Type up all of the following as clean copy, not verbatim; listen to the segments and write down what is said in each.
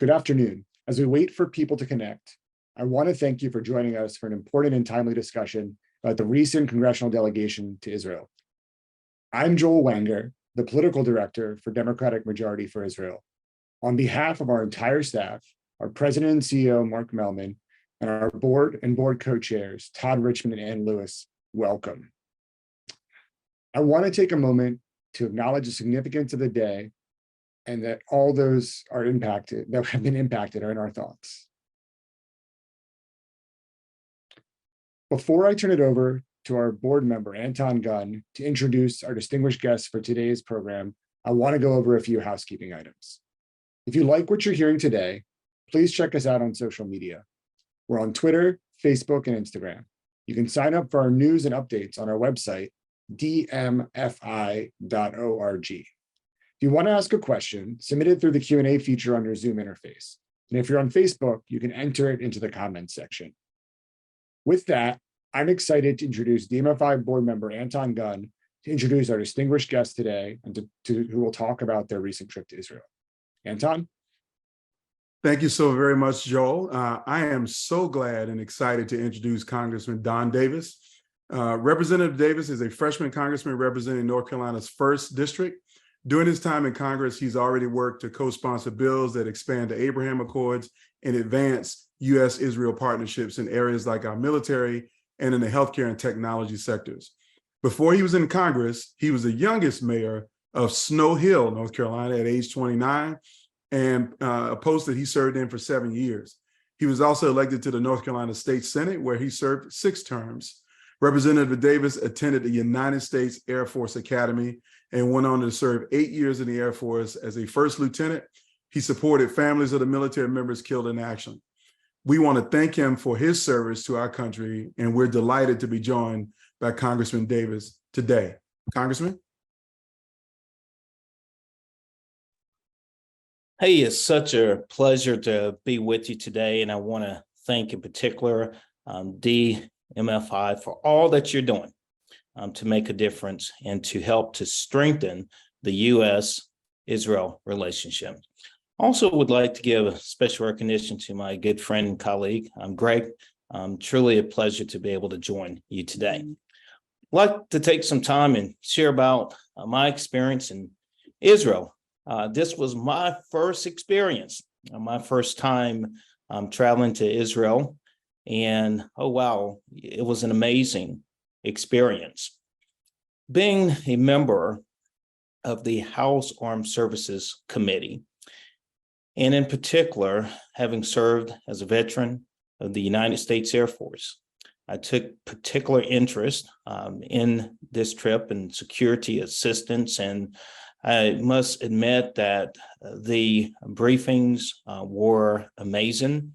Good afternoon. As we wait for people to connect, I want to thank you for joining us for an important and timely discussion about the recent congressional delegation to Israel. I'm Joel Wenger, the political director for Democratic Majority for Israel. On behalf of our entire staff, our president and CEO, Mark Melman, and our board and board co-chairs, Todd Richmond and Ann Lewis, welcome. I want to take a moment to acknowledge the significance of the day and that all those are impacted, that have been impacted, are in our thoughts. Before I turn it over to our board member, Anton Gunn, to introduce our distinguished guests for today's program, I want to go over a few housekeeping items. If you like what you're hearing today, please check us out on social media. We're on Twitter, Facebook, and Instagram. You can sign up for our news and updates on our website, dmfi.org. If you want to ask a question, submit it through the Q&A feature on your Zoom interface. And if you're on Facebook, you can enter it into the comments section. With that, I'm excited to introduce DMFI board member Anton Gunn to introduce our distinguished guest today and who will talk about their recent trip to Israel. Anton? Thank you so very much, Joel. I am so glad and excited to introduce Congressman Don Davis. Representative Davis is a freshman congressman representing North Carolina's 1st District. During his time in Congress, he's already worked to co-sponsor bills that expand the Abraham Accords and advance U.S.-Israel partnerships in areas like our military and in the healthcare and technology sectors. Before he was in Congress, he was the youngest mayor of Snow Hill, North Carolina at age 29, and a post that he served in for 7 years. He was also elected to the North Carolina State Senate, where he served 6 terms. Representative Davis attended the United States Air Force Academy and went on to serve 8 years in the Air Force as a first lieutenant. He supported families of the military members killed in action. We want to thank him for his service to our country, and we're delighted to be joined by Congressman Davis today. Congressman? Hey, it's such a pleasure to be with you today, and I want to thank in particular DMFI for all that you're doing to make a difference and to help to strengthen the U.S.-Israel relationship. Also would like to give special recognition to my good friend and colleague, Greg. Truly a pleasure to be able to join you today. I'd like to take some time and share about my experience in Israel. This was my first experience, my first time traveling to Israel. And oh, wow, it was an amazing experience. Being a member of the House Armed Services Committee, and in particular, having served as a veteran of the United States Air Force, I took particular interest in this trip and security assistance. And I must admit that the briefings were amazing.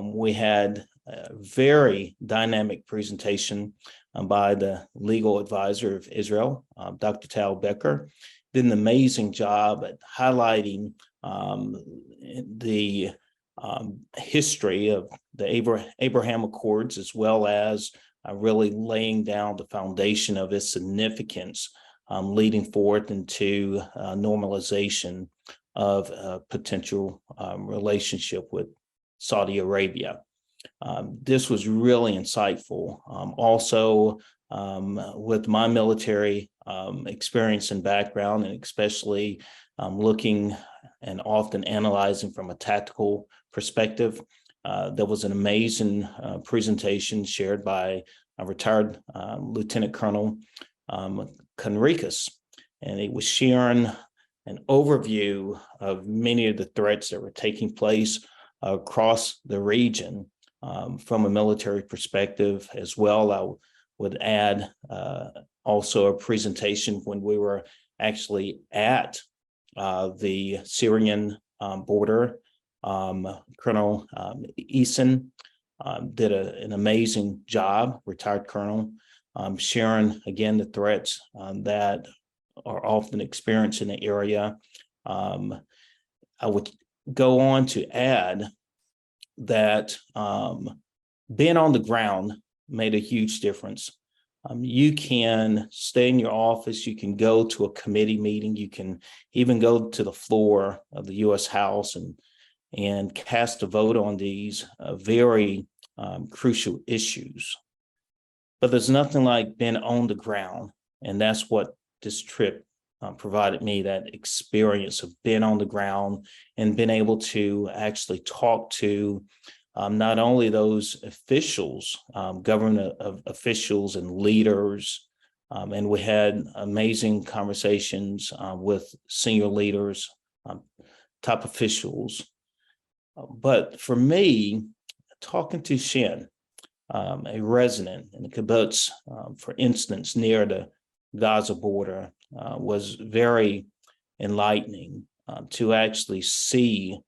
We had a very dynamic presentation by the legal advisor of Israel, Dr. Tal Becker. Did an amazing job at highlighting the history of the Abraham Accords, as well as really laying down the foundation of its significance leading forward into normalization of a potential relationship with Saudi Arabia. This was really insightful. Also, with my military experience and background, and especially looking and often analyzing from a tactical perspective, there was an amazing presentation shared by a retired Lieutenant Colonel Conricus, and he was sharing an overview of many of the threats that were taking place across the region from a military perspective as well. I would add also a presentation when we were actually at the Syrian border. Colonel Eason did an amazing job, retired colonel, sharing again the threats that are often experienced in the area. I would go on to add that being on the ground made a huge difference. You can stay in your office, you can go to a committee meeting, you can even go to the floor of the U.S. House and and cast a vote on these very crucial issues. But there's nothing like being on the ground, and that's what this trip provided me, that experience of being on the ground and being able to actually talk to not only those officials, government officials and leaders, and we had amazing conversations with senior leaders, top officials. But for me, talking to Shin, a resident in the kibbutz, for instance, near the Gaza border, was very enlightening to actually see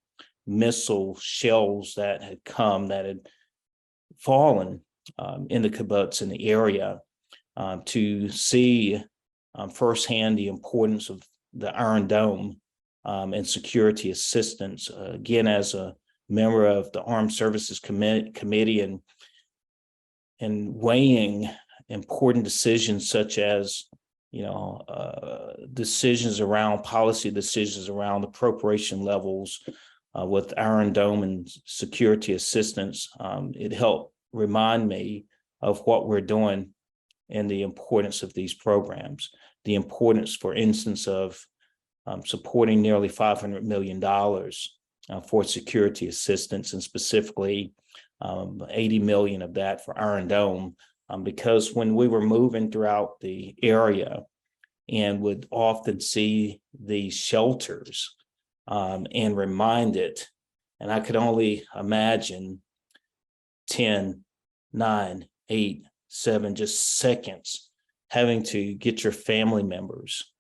missile shells that had fallen in the kibbutz in the area, to see firsthand the importance of the Iron Dome and security assistance. Again, as a member of the Armed Services Committee and weighing important decisions such as, decisions around policy decisions around appropriation levels with Iron Dome and security assistance, it helped remind me of what we're doing and the importance of these programs, the importance, for instance, of supporting nearly $500 million for security assistance, and specifically 80 million of that for Iron Dome, because when we were moving throughout the area and would often see these shelters and reminded, and I could only imagine 10, 9, 8, 7, just seconds having to get your family members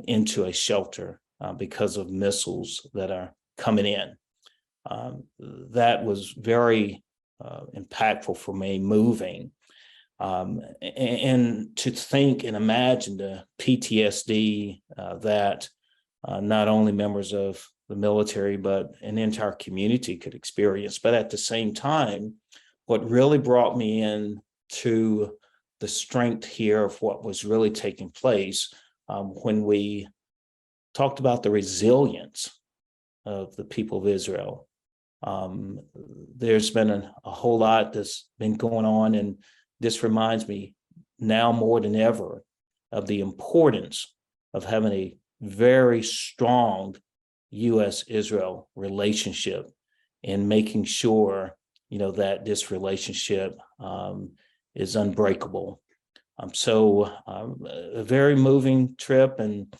into a shelter because of missiles that are coming in. That was very impactful for me, moving. And to think and imagine the PTSD that not only members of the military, but an entire community could experience. But at the same time, what really brought me in to the strength here of what was really taking place when we talked about the resilience of the people of Israel. There's been a whole lot that's been going on, and this reminds me now more than ever of the importance of having a very strong U.S.-Israel relationship and making sure, that this relationship is unbreakable. So a very moving trip, and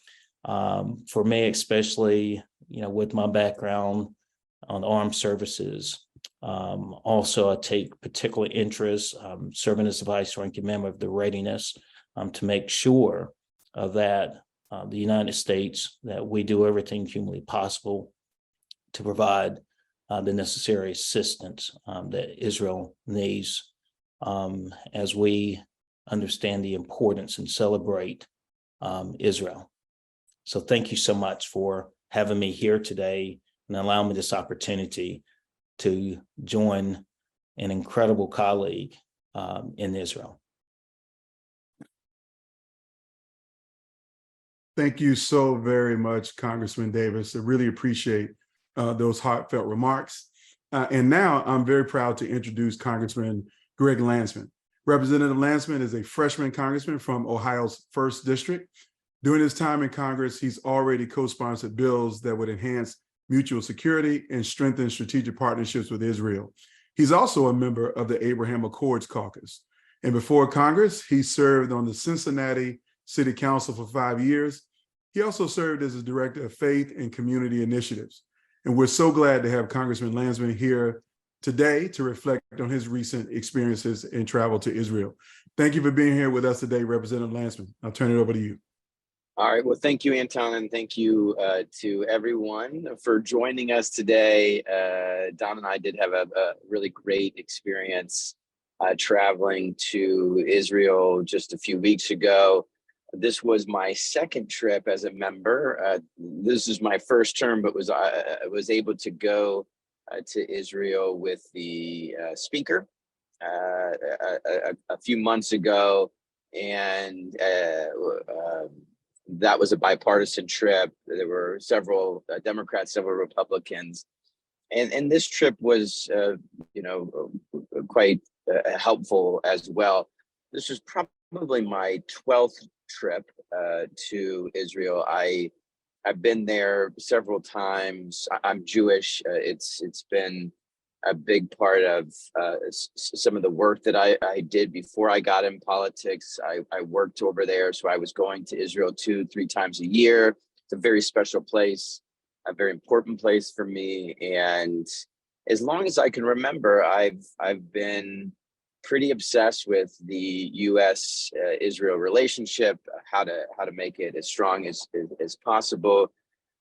for me especially, with my background on armed services. Also, I take particular interest serving as the vice ranking member of the readiness to make sure that the United States, that we do everything humanly possible to provide the necessary assistance that Israel needs as we understand the importance and celebrate Israel. So thank you so much for having me here today and allowing me this opportunity to join an incredible colleague in Israel. Thank you so very much, Congressman Davis. I really appreciate those heartfelt remarks. And now I'm very proud to introduce Congressman Greg Landsman. Representative Landsman is a freshman congressman from Ohio's 1st District. During his time in Congress, he's already co-sponsored bills that would enhance mutual security and strengthen strategic partnerships with Israel. He's also a member of the Abraham Accords Caucus. And before Congress, he served on the Cincinnati City Council for 5 years. He also served as a director of faith and community initiatives. And we're so glad to have Congressman Landsman here today to reflect on his recent experiences and travel to Israel. Thank you for being here with us today, Representative Landsman. I'll turn it over to you. All right. Well, thank you, Anton, and thank you to everyone for joining us today. Don and I did have a really great experience traveling to Israel just a few weeks ago. This was my second trip as a member. This is my first term, but was able to go to Israel with the speaker a few months ago, and that was a bipartisan trip. There were several Democrats, several Republicans, and this trip was, you know, quite helpful as well. This was probably my 12th trip to Israel. I've been there several times. I'm Jewish. It's been a big part of some of the work that I did before I got in politics. I worked over there, so I was going to Israel 2-3 times a year. It's a very special place, a very important place for me. And as long as I can remember, I've been pretty obsessed with the U.S. Israel relationship, how to make it as strong as possible.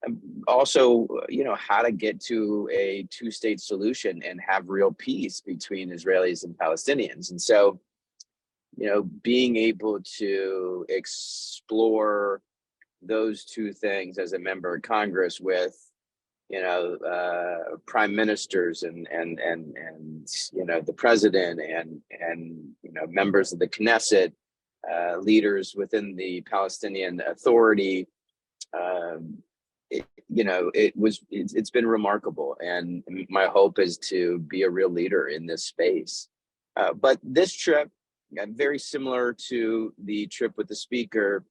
And also, you know, how to get to a two-state solution and have real peace between Israelis and Palestinians. And so, you know, being able to explore those two things as a member of Congress with, you know, prime ministers and you know, the president and you know, members of the Knesset, leaders within the Palestinian Authority, you know, it's been remarkable, and my hope is to be a real leader in this space. But this trip, very similar to the trip with the speaker,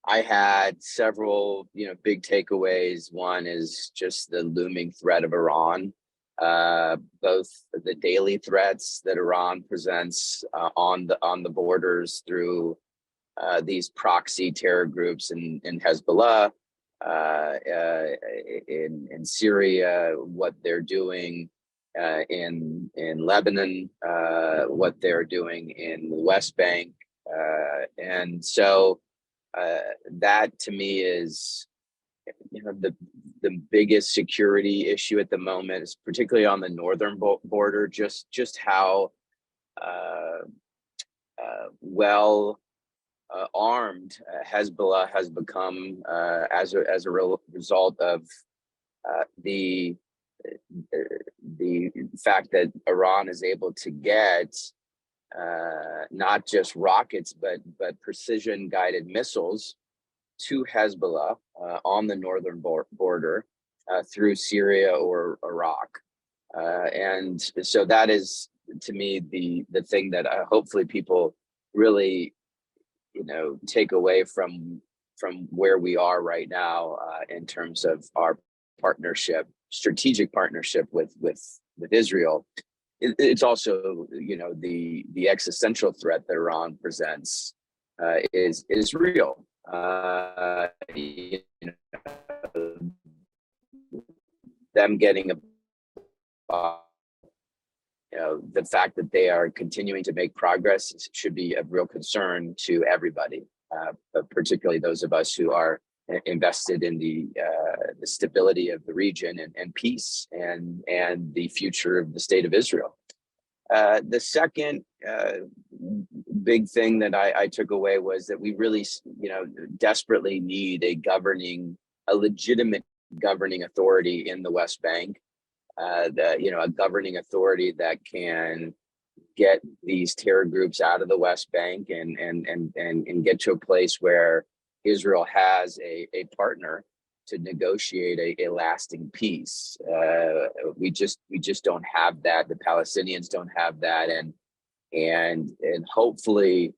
I had several, you know, big takeaways. One is just the looming threat of Iran, both the daily threats that Iran presents on the borders through these proxy terror groups in Hezbollah, in Syria, what they're doing in Lebanon, what they're doing in the West Bank, and so that to me is, you know, the biggest security issue at the moment, is particularly on the northern border. Just how well armed Hezbollah has become as a result of the fact that Iran is able to get not just rockets but precision guided missiles to Hezbollah on the northern border through Syria or Iraq, and so that is, to me, the thing that hopefully people really, you know, take away from where we are right now in terms of our strategic partnership with Israel. It's also, you know, the existential threat that Iran presents is real. You know, them getting you know, the fact that they are continuing to make progress should be a real concern to everybody, but particularly those of us who are invested in the stability of the region and peace and the future of the state of Israel. The second big thing that I took away was that we really, you know, desperately need a legitimate governing authority in the West Bank. You know, a governing authority that can get these terror groups out of the West Bank and get to a place where Israel has a partner to negotiate a lasting peace. We just don't have that. The Palestinians don't have that, and hopefully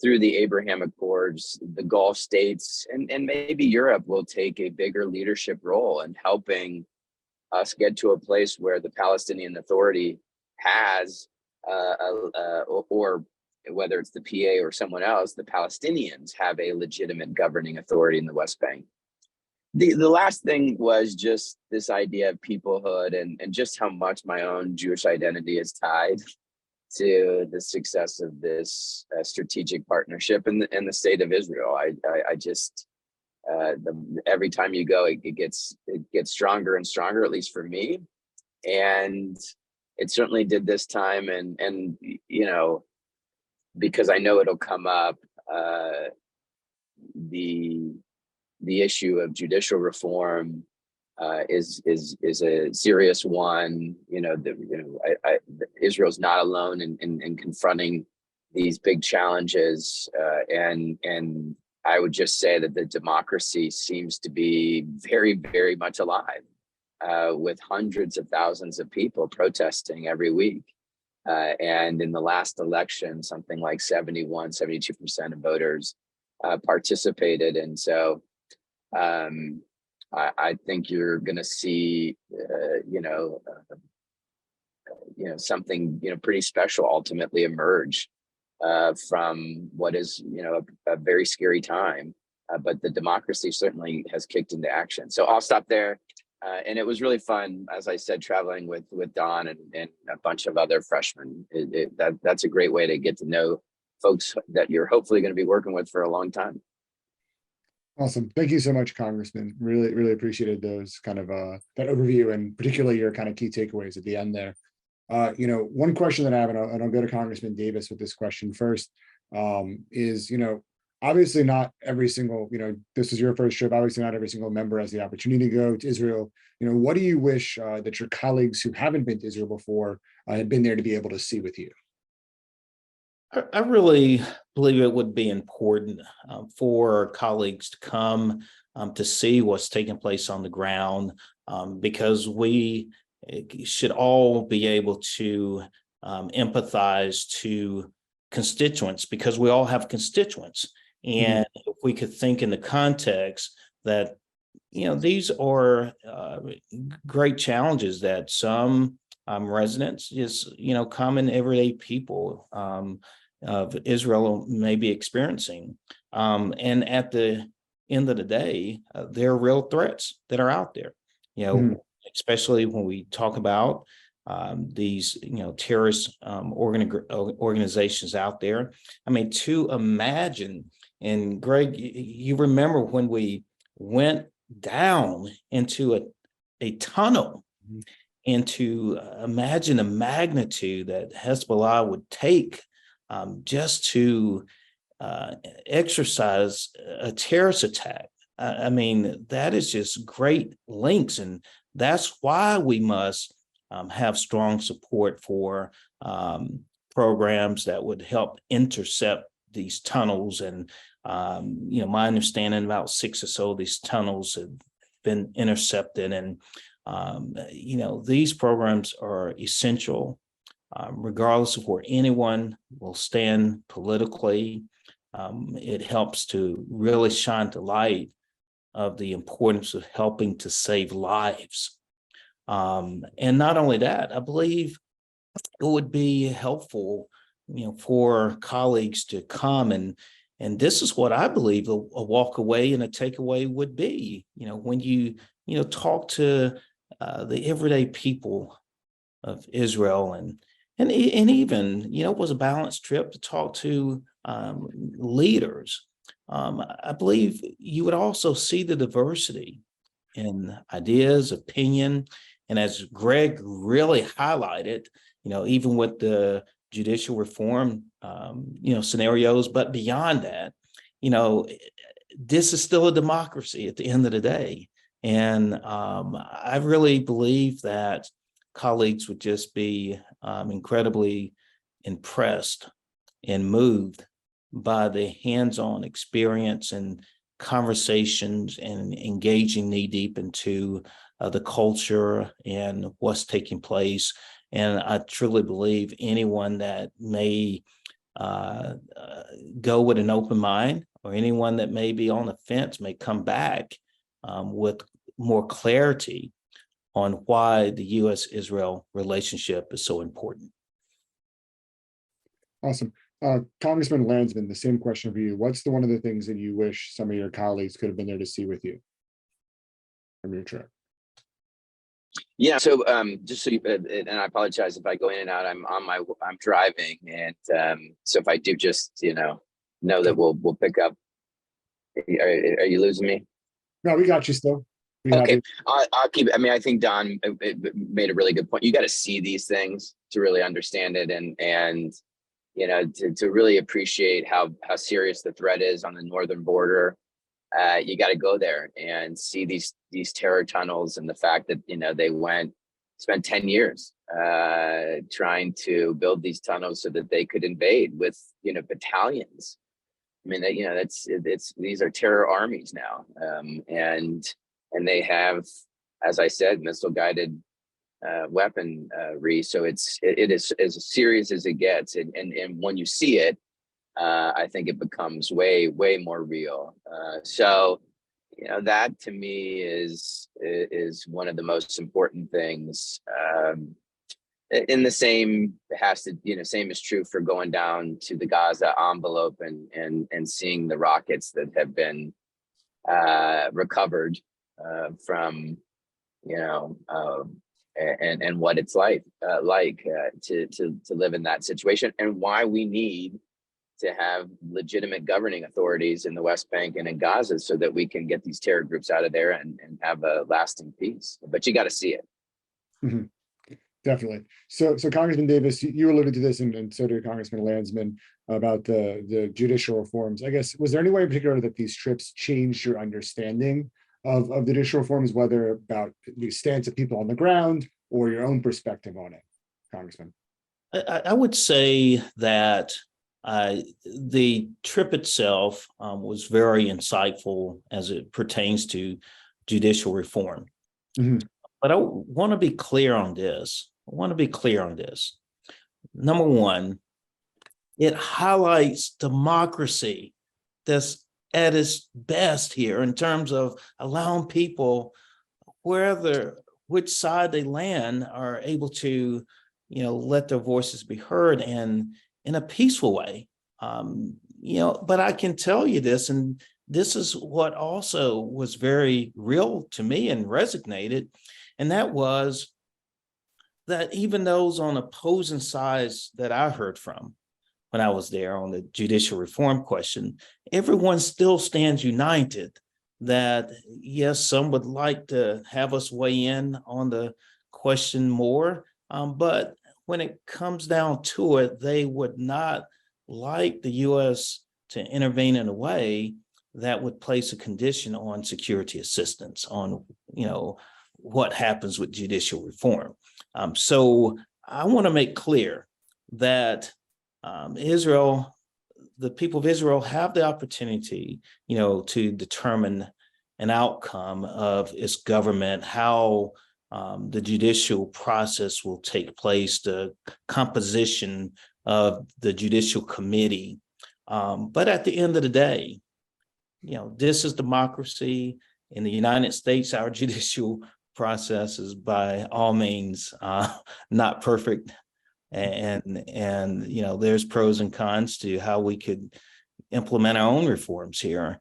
through the Abraham Accords, the Gulf states and maybe Europe will take a bigger leadership role in helping us get to a place where the Palestinian Authority has, or whether it's the PA or someone else, the Palestinians have a legitimate governing authority in the West Bank. The last thing was just this idea of peoplehood and just how much my own Jewish identity is tied to the success of this strategic partnership in the state of Israel. I just every time you go, it gets stronger and stronger, at least for me, and it certainly did this time. And you know, because I know it'll come up, the issue of judicial reform is a serious one. You know, Israel's not alone in confronting these big challenges, and I would just say that the democracy seems to be very, very much alive. with hundreds of thousands of people protesting every week. And in the last election, something like 72% of voters participated. And so I think you're going to see, something, pretty special ultimately emerge from what is, a very scary time. But the democracy certainly has kicked into action. So I'll stop there. And it was really fun, as I said, traveling with Don and a bunch of other freshmen. That's a great way to get to know folks that you're hopefully going to be working with for a long time. Awesome. Thank you so much, Congressman. Really, really appreciated those kind of that overview, and particularly your kind of key takeaways at the end there. One question that I have, and I'll go to Congressman Davis with this question first, is, obviously not every single, this is your first trip, obviously not every single member has the opportunity to go to Israel. What do you wish that your colleagues who haven't been to Israel before had been there to be able to see with you? I really believe it would be important for colleagues to come to see what's taking place on the ground, because we should all be able to empathize to constituents, because we all have constituents. And if we could think in the context that, these are great challenges that some residents, just, common everyday people of Israel may be experiencing. And at the end of the day, there are real threats that are out there, especially when we talk about these, terrorist organizations out there. I mean, to imagine, and Greg, you remember when we went down into a tunnel, and to imagine the magnitude that Hezbollah would take just to exercise a terrorist attack. I mean, that is just great links, and that's why we must have strong support for programs that would help intercept these tunnels. And my understanding, about 6 or so of these tunnels have been intercepted, and these programs are essential, regardless of where anyone will stand politically. It helps to really shine the light of the importance of helping to save lives. And not only that, I believe it would be helpful, for colleagues to come, and this is what I believe a walk away and a takeaway would be. When you talk to the everyday people of Israel, and even, it was a balanced trip to talk to leaders. I believe you would also see the diversity in ideas, opinion, and as Greg really highlighted, even with the judicial reform, scenarios, but beyond that, this is still a democracy at the end of the day. And I really believe that colleagues would just be incredibly impressed and moved by the hands-on experience and conversations, and engaging knee deep into the culture and what's taking place. And I truly believe anyone that may go with an open mind, or anyone that may be on the fence, may come back with more clarity on why the U.S.-Israel relationship is so important. Awesome. Congressman Landsman, the same question for you. What's one of the things that you wish some of your colleagues could have been there to see with you from your trip? Yeah. So just so you, and I apologize if I go in and out. I'm driving, and so if I do, just know that we'll pick up. Are you losing me? No, we got you still. Okay, I'll keep. I mean, I think Don made a really good point. You got to see these things to really understand it, and to really appreciate how serious the threat is on the northern border. You got to go there and see these terror tunnels, and the fact that they spent 10 years trying to build these tunnels so that they could invade with battalions. I mean, these are terror armies now, and they have as I said, missile guided weaponry. So it is as serious as it gets. And when you see it, I think it becomes way more real. So that to me is one of the most important things. In the same same is true for going down to the Gaza envelope and seeing the rockets that have been recovered from and what it's like to live in that situation, and why we need to have legitimate governing authorities in the West Bank and in Gaza so that we can get these terror groups out of there and have a lasting peace. But you got to see it. Mm-hmm. Definitely. So Congressman Davis, you alluded to this, and so did Congressman Landsman, about the judicial reforms. I guess, was there any way in particular that these trips changed your understanding of the judicial reforms, whether about the stance of people on the ground or your own perspective on it, Congressman? I would say that the trip itself was very insightful as it pertains to judicial reform. Mm-hmm. But I want to be clear on this. Number one, it highlights democracy that's at its best here in terms of allowing people, which side they land, are able to, let their voices be heard and in a peaceful way. But I can tell you this, and this is what also was very real to me and resonated. And that was that even those on opposing sides that I heard from when I was there on the judicial reform question, everyone still stands united that, yes, some would like to have us weigh in on the question more, but when it comes down to it, they would not like the U.S. to intervene in a way that would place a condition on security assistance, on, what happens with judicial reform. So I want to make clear that Israel, the people of Israel, have the opportunity, to determine an outcome of its government, how the judicial process will take place, the composition of the judicial committee. But at the end of the day, this is democracy. In the United States, our judicial process is by all means not perfect, and there's pros and cons to how we could implement our own reforms here.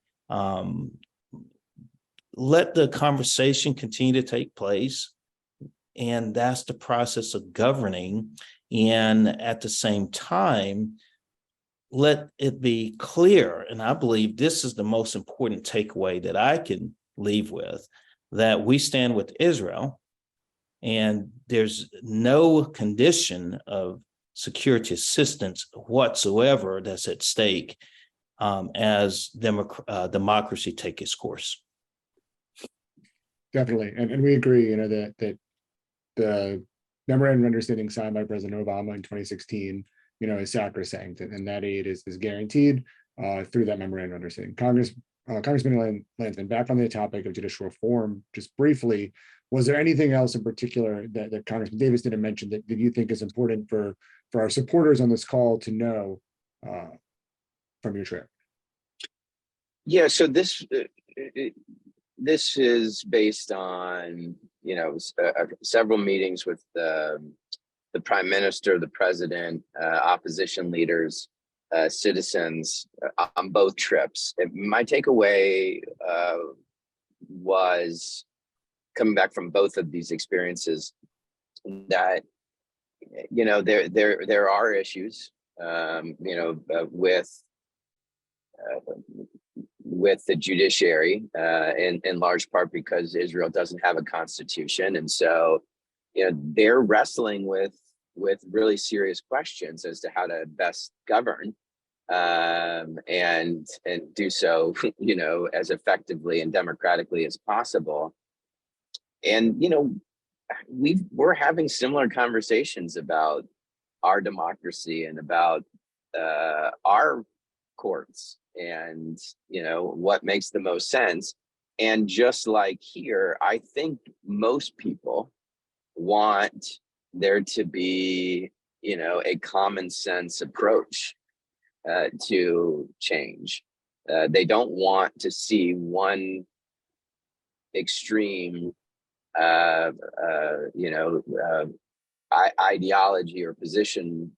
Let the conversation continue to take place, and that's the process of governing. And at the same time, let it be clear, and I believe this is the most important takeaway that I can leave with, that we stand with Israel, and there's no condition of security assistance whatsoever that's at stake as democracy take its course. Definitely, and we agree, that the memorandum of understanding signed by President Obama in 2016, is sacrosanct, and that aid is guaranteed through that memorandum of understanding. Congressman Landsman, back on the topic of judicial reform, just briefly, was there anything else in particular that Congressman Davis didn't mention that you think is important for our supporters on this call to know from your trip? Yeah, so this is based on several meetings with the prime minister, the president, opposition leaders, citizens on both trips. My takeaway was, coming back from both of these experiences, that there are issues with the judiciary, in large part because Israel doesn't have a constitution, and so they're wrestling with really serious questions as to how to best govern and do so as effectively and democratically as possible. And we're having similar conversations about our democracy and about our courts and what makes the most sense. And just like here, I think most people want there to be, a common sense approach to change. They don't want to see one extreme, ideology or position,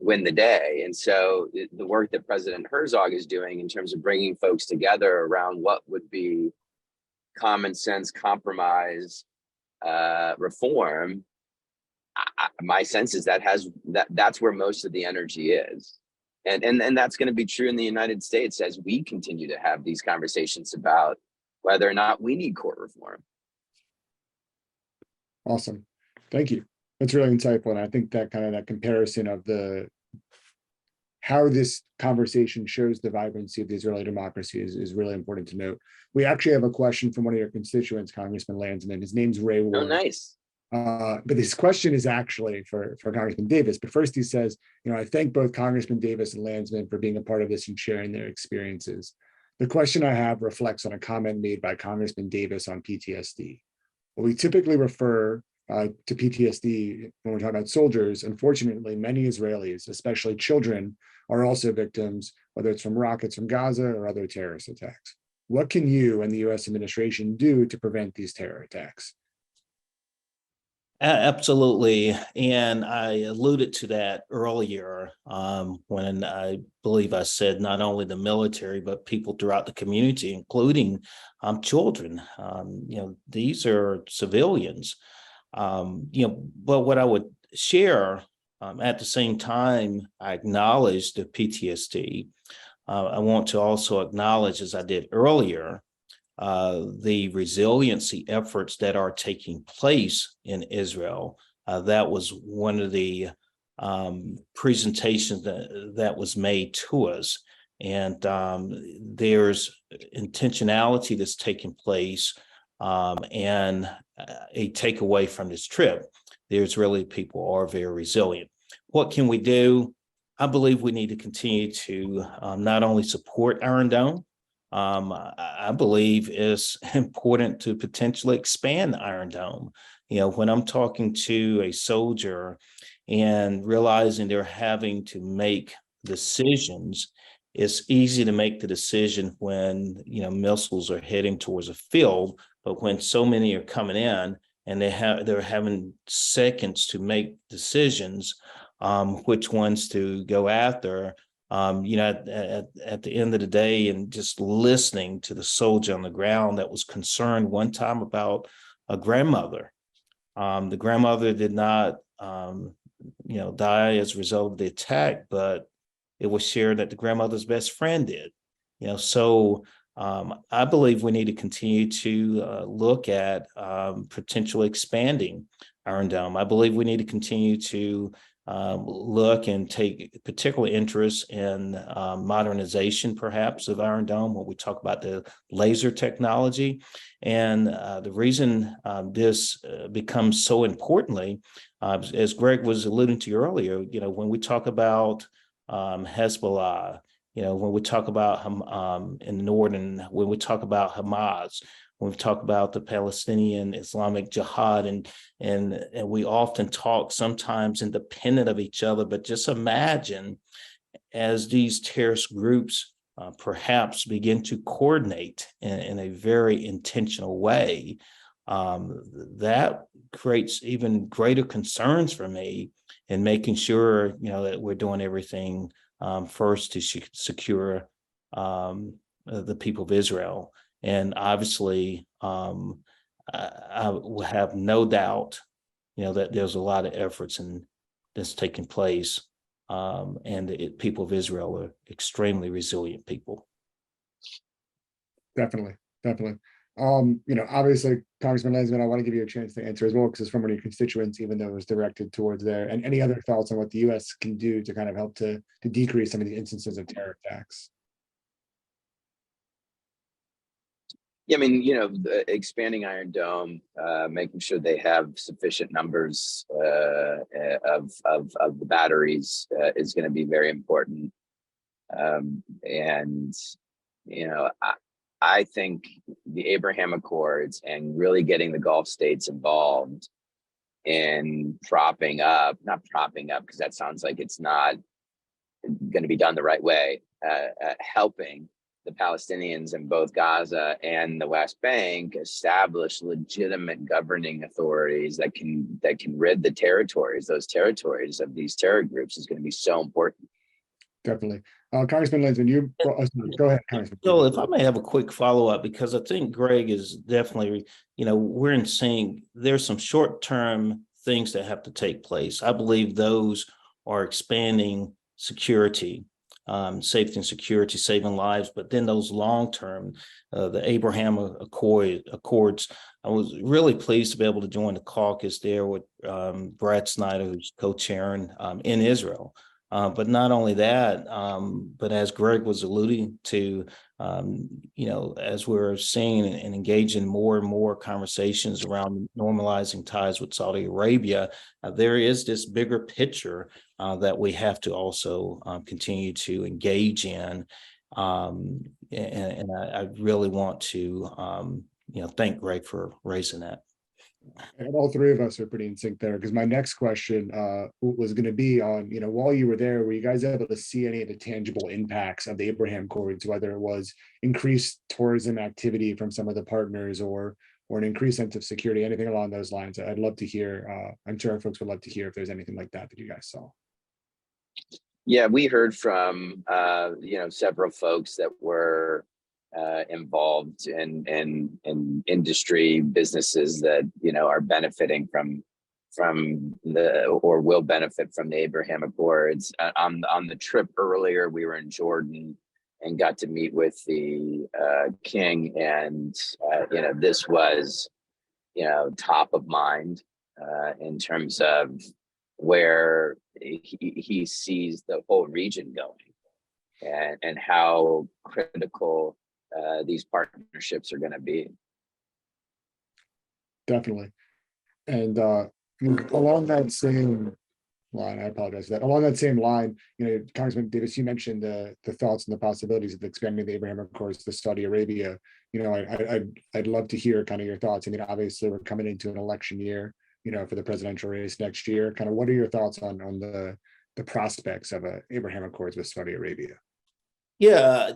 win the day. And so the work that President Herzog is doing in terms of bringing folks together around what would be common sense compromise, reform, my sense is that's where most of the energy is. And that's going to be true in the United States as we continue to have these conversations about whether or not we need court reform. Awesome. Thank you. That's really insightful. And I think that that comparison of how this conversation shows the vibrancy of the Israeli democracy is really important to note. We actually have a question from one of your constituents, Congressman Landsman. His name's Ray Ward. Oh, nice. But this question is actually for Congressman Davis. But first he says, I thank both Congressman Davis and Landsman for being a part of this and sharing their experiences. The question I have reflects on a comment made by Congressman Davis on PTSD. Well, we typically refer to PTSD when we're talking about soldiers. Unfortunately, many Israelis, especially children, are also victims, whether it's from rockets from Gaza or other terrorist attacks. What can you and the US administration do to prevent these terror attacks? Absolutely. And I alluded to that earlier when I believe I said not only the military, but people throughout the community, including children. These are civilians. But what I would share at the same time, I acknowledge the PTSD. I want to also acknowledge, as I did earlier, the resiliency efforts that are taking place in Israel. That was one of the presentations that was made to us. And there's intentionality that's taking place, and a takeaway from this trip. There's really people are very resilient. What can we do? I believe we need to continue to not only support Iron Dome. I believe it's important to potentially expand the Iron Dome. When I'm talking to a soldier and realizing they're having to make decisions, it's easy to make the decision when, missiles are heading towards a field, but when so many are coming in and they're having seconds to make decisions, which ones to go after. At the end of the day, and just listening to the soldier on the ground that was concerned one time about a grandmother. The grandmother did not, die as a result of the attack, but it was shared that the grandmother's best friend did. So I believe we need to continue to look at potentially expanding Iron Dome. I believe we need to continue to look and take particular interest in modernization, perhaps, of Iron Dome when we talk about the laser technology. And the reason this becomes so importantly, as Greg was alluding to earlier, when we talk about Hezbollah, when we talk about in the northern, when we talk about Hamas, when we talk about the Palestinian Islamic Jihad, and we often talk sometimes independent of each other, but just imagine as these terrorist groups perhaps begin to coordinate in a very intentional way, that creates even greater concerns for me in making sure, that we're doing everything first to secure the people of Israel. And obviously, I have no doubt, that there's a lot of efforts that's taking place, and the people of Israel are extremely resilient people. Definitely. Obviously, Congressman Landsman, I want to give you a chance to answer as well, because it's from one of your constituents, even though it was directed towards there. And any other thoughts on what the U.S. can do to kind of help to decrease some of the instances of terror attacks? Yeah, expanding Iron Dome, making sure they have sufficient numbers of the batteries is going to be very important. I think the Abraham Accords and really getting the Gulf states involved in not propping up, because that sounds like it's not going to be done the right way, helping the Palestinians in both Gaza and the West Bank establish legitimate governing authorities that can rid those territories of these terror groups is going to be so important. Definitely. Congressman Landsman, go ahead, Congressman. So if I may have a quick follow-up, because I think Greg is definitely, we're in sync. There's some short-term things that have to take place. I believe those are expanding security, safety and security, saving lives. But then those long-term, the Abraham Accords, I was really pleased to be able to join the caucus there with Brad Snyder, who's co-chairing in Israel. But not only that, but as Greg was alluding to, as we're seeing and engaging more and more conversations around normalizing ties with Saudi Arabia, there is this bigger picture that we have to also continue to engage in. And I really want to, thank Greg for raising that. And all three of us are pretty in sync there, because my next question was going to be on, while you were there, were you guys able to see any of the tangible impacts of the Abraham Accords, whether it was increased tourism activity from some of the partners or an increased sense of security, anything along those lines? I'd love to hear. I'm sure our folks would love to hear if there's anything like that you guys saw. Yeah, we heard from several folks that were involved in industry businesses that are benefiting from or will benefit from the Abraham Accords. On the trip earlier, we were in Jordan and got to meet with the king, and this was top of mind in terms of where he sees the whole region going and how critical these partnerships are going to be. Definitely. And along that same line, I apologize for that. Along that same line, Congressman Davis, you mentioned the thoughts and the possibilities of expanding the Abraham Accords to Saudi Arabia. I'd love to hear kind of your thoughts. I mean, obviously we're coming into an election year, for the presidential race next year. Kind of what are your thoughts on the prospects of Abraham Accords with Saudi Arabia? Yeah,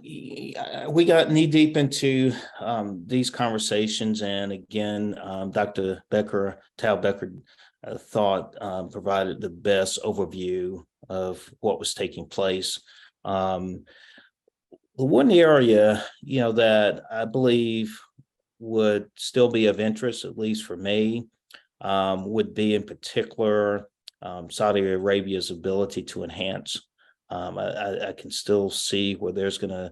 we got knee deep into these conversations, and again, Dr. Tal Becker, provided the best overview of what was taking place. The one area, that I believe would still be of interest, at least for me, would be in particular Saudi Arabia's ability to enhance. I can still see where there's going to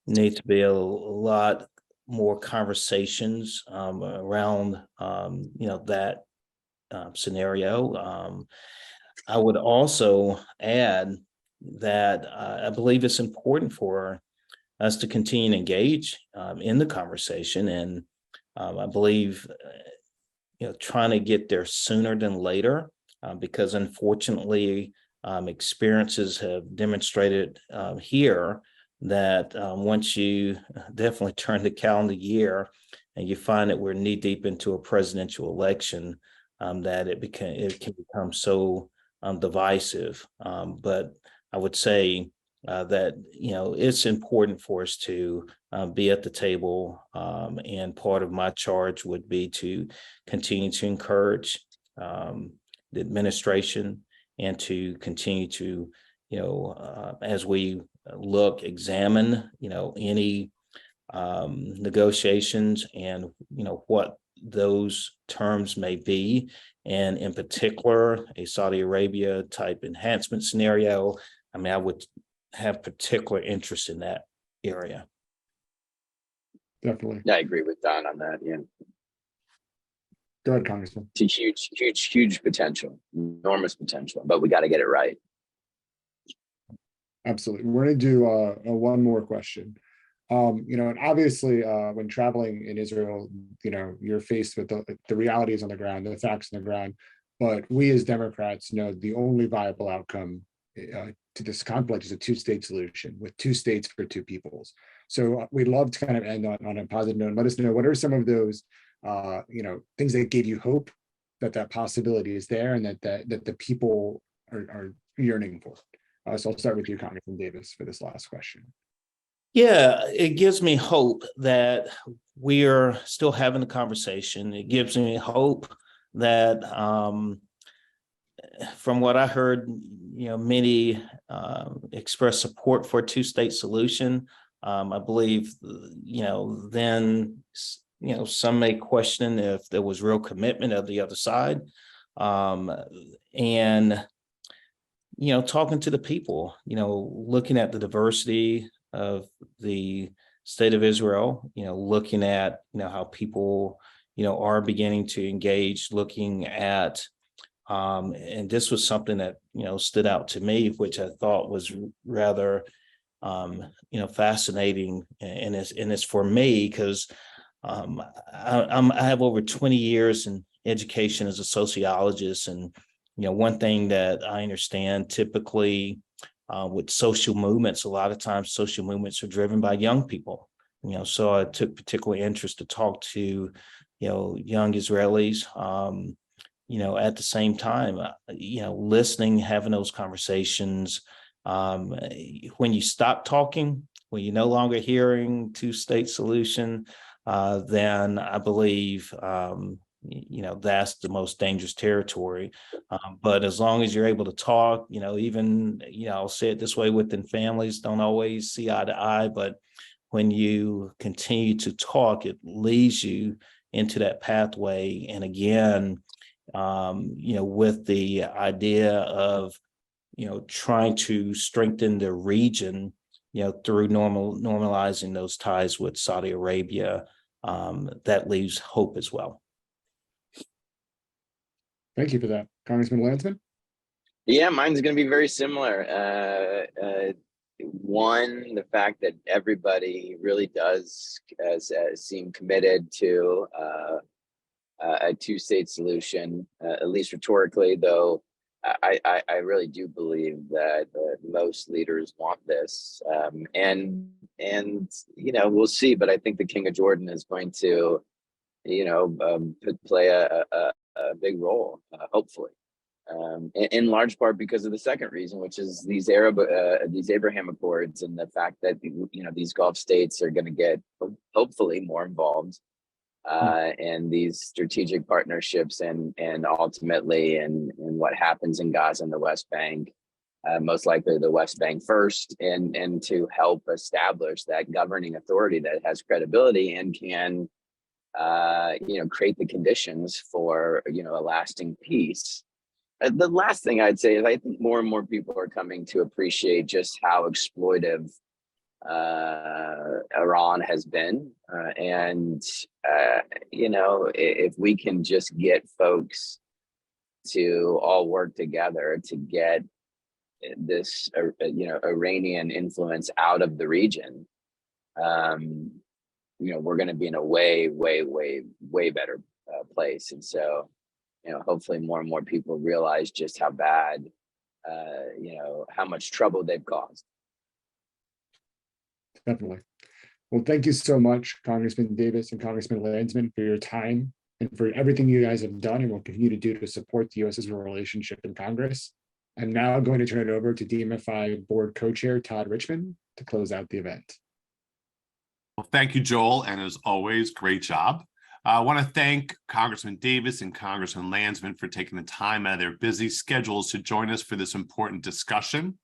need to be a lot more conversations around, that scenario. I would also add that I believe it's important for us to continue to engage in the conversation, and I believe, trying to get there sooner than later, because unfortunately, experiences have demonstrated here that once you definitely turn the calendar year and you find that we're knee deep into a presidential election, that it can become so divisive. But I would say that it's important for us to be at the table, and part of my charge would be to continue to encourage the administration and to continue to, as we examine, any negotiations and, what those terms may be. And in particular, a Saudi Arabia type enhancement scenario. I mean, I would have particular interest in that area. Definitely. Yeah, I agree with Don on that. Yeah. Go ahead, Congressman. It's a huge potential, enormous potential, but we got to get it right. Absolutely. We're going to do one more question. And obviously when traveling in Israel, you're faced with the realities on the ground, the facts on the ground. But we as Democrats know the only viable outcome to this conflict is a two-state solution with two states for two peoples. So we'd love to kind of end on a positive note. Let us know, what are some of those, things that gave you hope that possibility is there, and that the people are yearning for. So I'll start with you, Congressman Davis, for this last question. Yeah, it gives me hope that we are still having a conversation. It gives me hope that, from what I heard, many express support for a two-state solution. I believe, then, some may question if there was real commitment of the other side. And, talking to the people, looking at the diversity of the state of Israel, looking at, how people, are beginning to engage, looking at, and this was something that, stood out to me, which I thought was rather, fascinating. And it's for me because I have over 20 years in education as a sociologist. And, one thing that I understand typically, with social movements, a lot of times social movements are driven by young people. So I took particular interest to talk to, young Israelis. At the same time, listening, having those conversations. When you stop talking, when you're no longer hearing two-state solution, then I believe, that's the most dangerous territory. But as long as you're able to talk, even, I'll say it this way, within families don't always see eye to eye, but when you continue to talk, it leads you into that pathway. And again, with the idea of, trying to strengthen the region, through normalizing those ties with Saudi Arabia, that leaves hope as well. Thank you for that, Congressman Landsman. Yeah, mine's going to be very similar. One, the fact that everybody really does seem committed to a two-state solution, at least rhetorically, though I really do believe that most leaders want this. And we'll see, but I think the King of Jordan is going to, play a big role, hopefully. In large part because of the second reason, which is these Abraham Accords, and the fact that these Gulf states are going to get hopefully more involved in these strategic partnerships, and ultimately in what happens in Gaza and the West Bank, most likely the West Bank first, and to help establish that governing authority that has credibility and can create the conditions for a lasting peace. The last thing I'd say is I think more and more people are coming to appreciate just how exploitive Iran has been. And if we can just get folks to all work together to get this, Iranian influence out of the region, we're going to be in a way, way, way, way better place. And so, hopefully more and more people realize just how bad, how much trouble they've caused. Definitely. Well, thank you so much, Congressman Davis and Congressman Landsman, for your time and for everything you guys have done and will continue to do to support the U.S.-Israel relationship in Congress. I'm now going to turn it over to DMFI Board Co-Chair Todd Richmond to close out the event. Well, thank you, Joel, and as always, great job. I want to thank Congressman Davis and Congressman Landsman for taking the time out of their busy schedules to join us for this important discussion.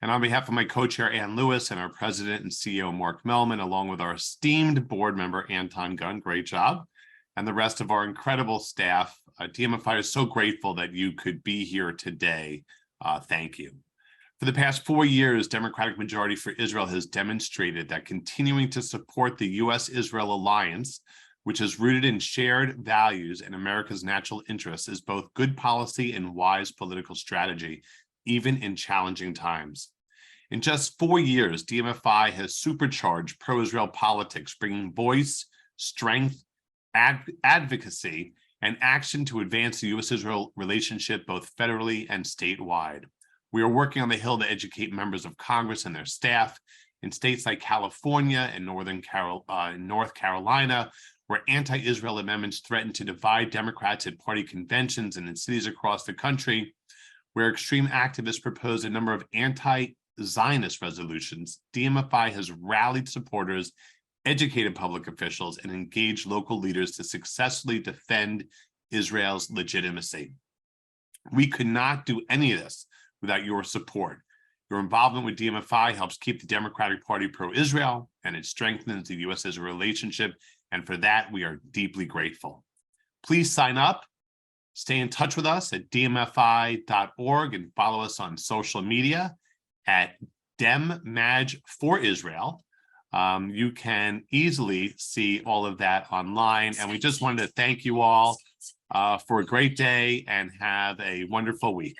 And on behalf of my co-chair, Ann Lewis, and our president and CEO, Mark Mellman, along with our esteemed board member, Anton Gunn, great job, and the rest of our incredible staff, DMFI is so grateful that you could be here today. Thank you. For the past 4 years, Democratic Majority for Israel has demonstrated that continuing to support the U.S.-Israel alliance, which is rooted in shared values and America's natural interests, is both good policy and wise political strategy, even in challenging times. In just 4 years, DMFI has supercharged pro-Israel politics, bringing voice, strength, advocacy, and action to advance the U.S.-Israel relationship both federally and statewide. We are working on the Hill to educate members of Congress and their staff In states like California and North Carolina, where anti-Israel amendments threaten to divide Democrats at party conventions, and in cities across the country, where extreme activists propose a number of anti-Zionist resolutions, DMFI has rallied supporters, educated public officials, and engaged local leaders to successfully defend Israel's legitimacy. We could not do any of this without your support. Your involvement with DMFI helps keep the Democratic Party pro-Israel, and it strengthens the U.S.-Israel relationship, and for that, we are deeply grateful. Please sign up, stay in touch with us at dmfi.org, and follow us on social media at DemMaj4Israel. You can easily see all of that online, and we just wanted to thank you all for a great day and have a wonderful week.